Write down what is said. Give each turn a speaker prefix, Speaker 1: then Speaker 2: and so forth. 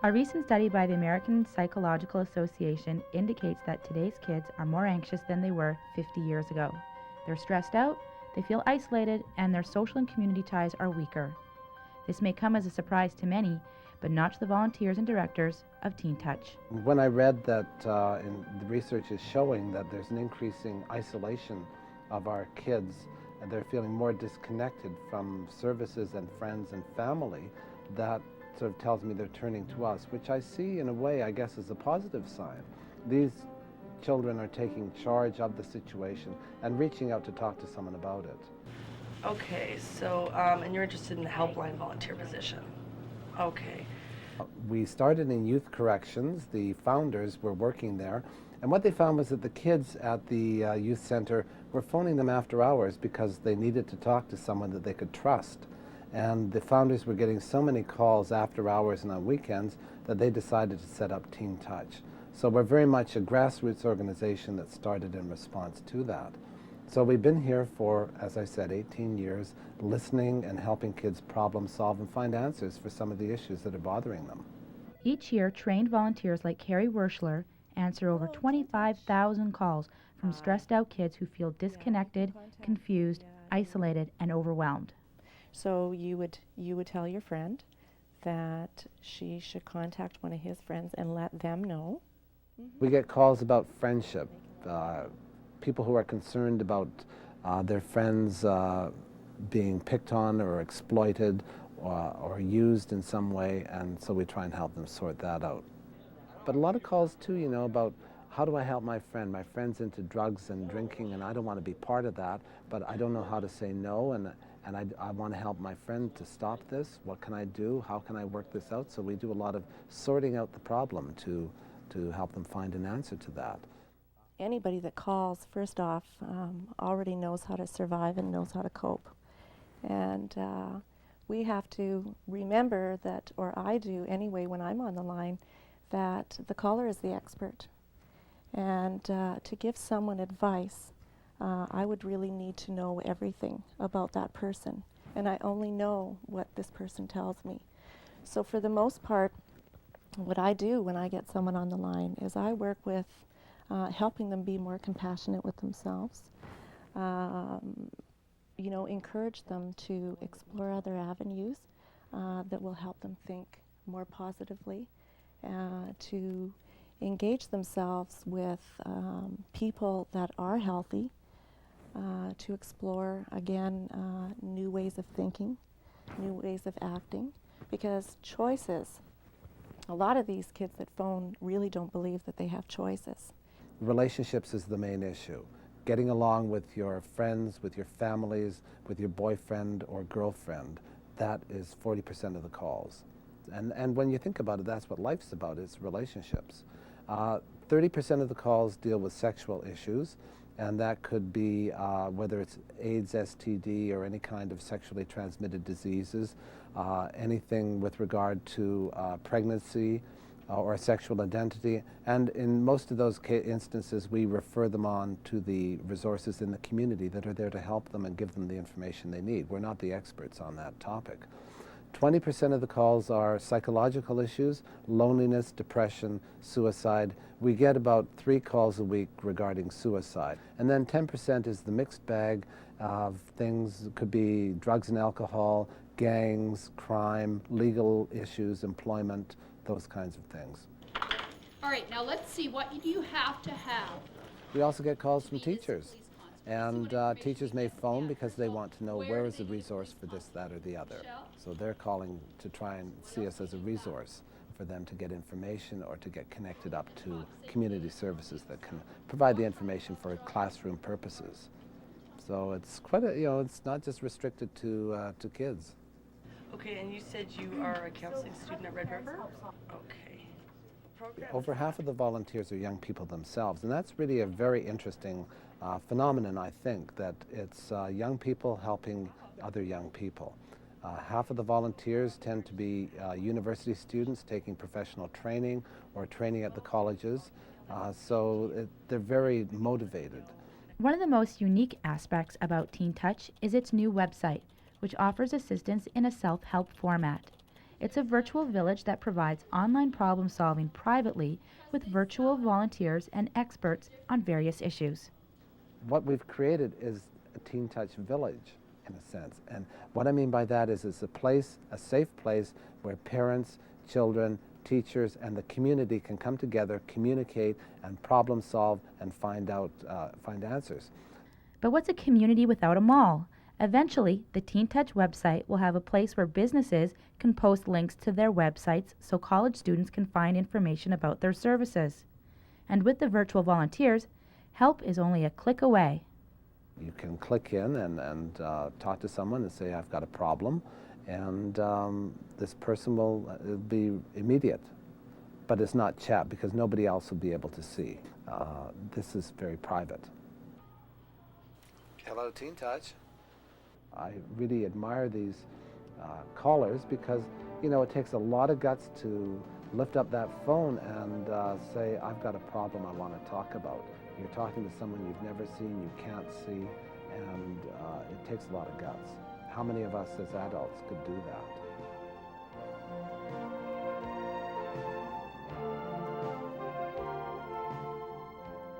Speaker 1: A recent study by the American Psychological Association indicates that today's kids are more anxious than they were 50 years ago. They're stressed out, they feel isolated, and their social and community ties are weaker. This may come as a surprise to many, but not to the volunteers and directors of Teen Touch.
Speaker 2: When I read that the research is showing that there's an increasing isolation of our kids, and they're feeling more disconnected from services and friends and family, that sort of tells me they're turning to us, which I see in a way, I guess, as a positive sign. These children are taking charge of the situation and reaching out to talk to someone about it.
Speaker 3: Okay, so, and you're interested in the helpline volunteer position. Okay.
Speaker 2: We started in youth corrections. The founders were working there, and what they found was that the kids at the youth center were phoning them after hours because they needed to talk to someone that they could trust. And the founders were getting so many calls after hours and on weekends that they decided to set up Teen Touch. So we're very much a grassroots organization that started in response to that. So we've been here for, as I said, 18 years, listening and helping kids problem solve and find answers for some of the issues that are bothering them.
Speaker 1: Each year, trained volunteers like Carrie Werschler answer over 25,000 calls from stressed out kids who feel disconnected, confused, isolated, and overwhelmed.
Speaker 4: So you would tell your friend that she should contact one of his friends and let them know.
Speaker 2: We get calls about friendship, people who are concerned about their friends being picked on or exploited or used in some way, and so we try and help them sort that out. But a lot of calls too, you know, about how do I help my friend? My friend's into drugs and drinking and I don't want to be part of that, but I don't know how to say no, and I want to help my friend to stop this. What can I do? How can I work this out? So we do a lot of sorting out the problem to help them find an answer to that.
Speaker 4: Anybody that calls, first off, already knows how to survive and knows how to cope. And we have to remember that, or I do anyway when I'm on the line, that the caller is the expert. And to give someone advice, I would really need to know everything about that person. And I only know what this person tells me. So for the most part, what I do when I get someone on the line is I work with helping them be more compassionate with themselves, you know, encourage them to explore other avenues that will help them think more positively, to engage themselves with people that are healthy, to explore, again, new ways of thinking, new ways of acting, because choices, a lot of these kids that phone really don't believe that they have choices.
Speaker 2: Relationships is the main issue. Getting along with your friends, with your families, with your boyfriend or girlfriend, that is 40% of the calls. And when you think about it, that's what life's about, it's relationships. 30% of the calls deal with sexual issues, and that could be whether it's AIDS, STD, or any kind of sexually transmitted diseases, anything with regard to pregnancy or sexual identity. And in most of those instances, we refer them on to the resources in the community that are there to help them and give them the information they need. We're not the experts on that topic. 20% of the calls are psychological issues, loneliness, depression, suicide. We get about 3 calls a week regarding suicide. And then 10% is the mixed bag of things. It could be drugs and alcohol, gangs, crime, legal issues, employment, those kinds of things.
Speaker 5: All right, now let's see, what do you have to have?
Speaker 2: We also get calls from teachers. And teachers may phone because they want to know where is the resource for this, that, or the other. So they're calling to try and see us as a resource for them to get information or to get connected up to community services that can provide the information for classroom purposes. So it's quite a, you know, it's not just restricted to kids.
Speaker 3: Okay, and you said you are a counseling student at Red River? Okay.
Speaker 2: Over half of the volunteers are young people themselves, and that's really a very interesting phenomenon, I think, that it's young people helping other young people. Half of the volunteers tend to be university students taking professional training or training at the colleges, so they're very motivated.
Speaker 1: One of the most unique aspects about Teen Touch is its new website, which offers assistance in a self-help format. It's a virtual village that provides online problem solving privately with virtual volunteers and experts on various issues.
Speaker 2: What we've created is a Teen Touch village, in a sense. And what I mean by that is it's a place, a safe place where parents, children, teachers, and the community can come together, communicate, and problem solve and find answers.
Speaker 1: But what's a community without a mall? Eventually, the Teen Touch website will have a place where businesses can post links to their websites so college students can find information about their services. And with the virtual volunteers, help is only a click away.
Speaker 2: You can click in and talk to someone and say, I've got a problem, and this person will be immediate. But it's not chat because nobody else will be able to see. This is very private. Hello, Teen Touch. I really admire these callers because, you know, it takes a lot of guts to lift up that phone and say, I've got a problem I want to talk about. You're talking to someone you've never seen, you can't see, and it takes a lot of guts. How many of us as adults could do that?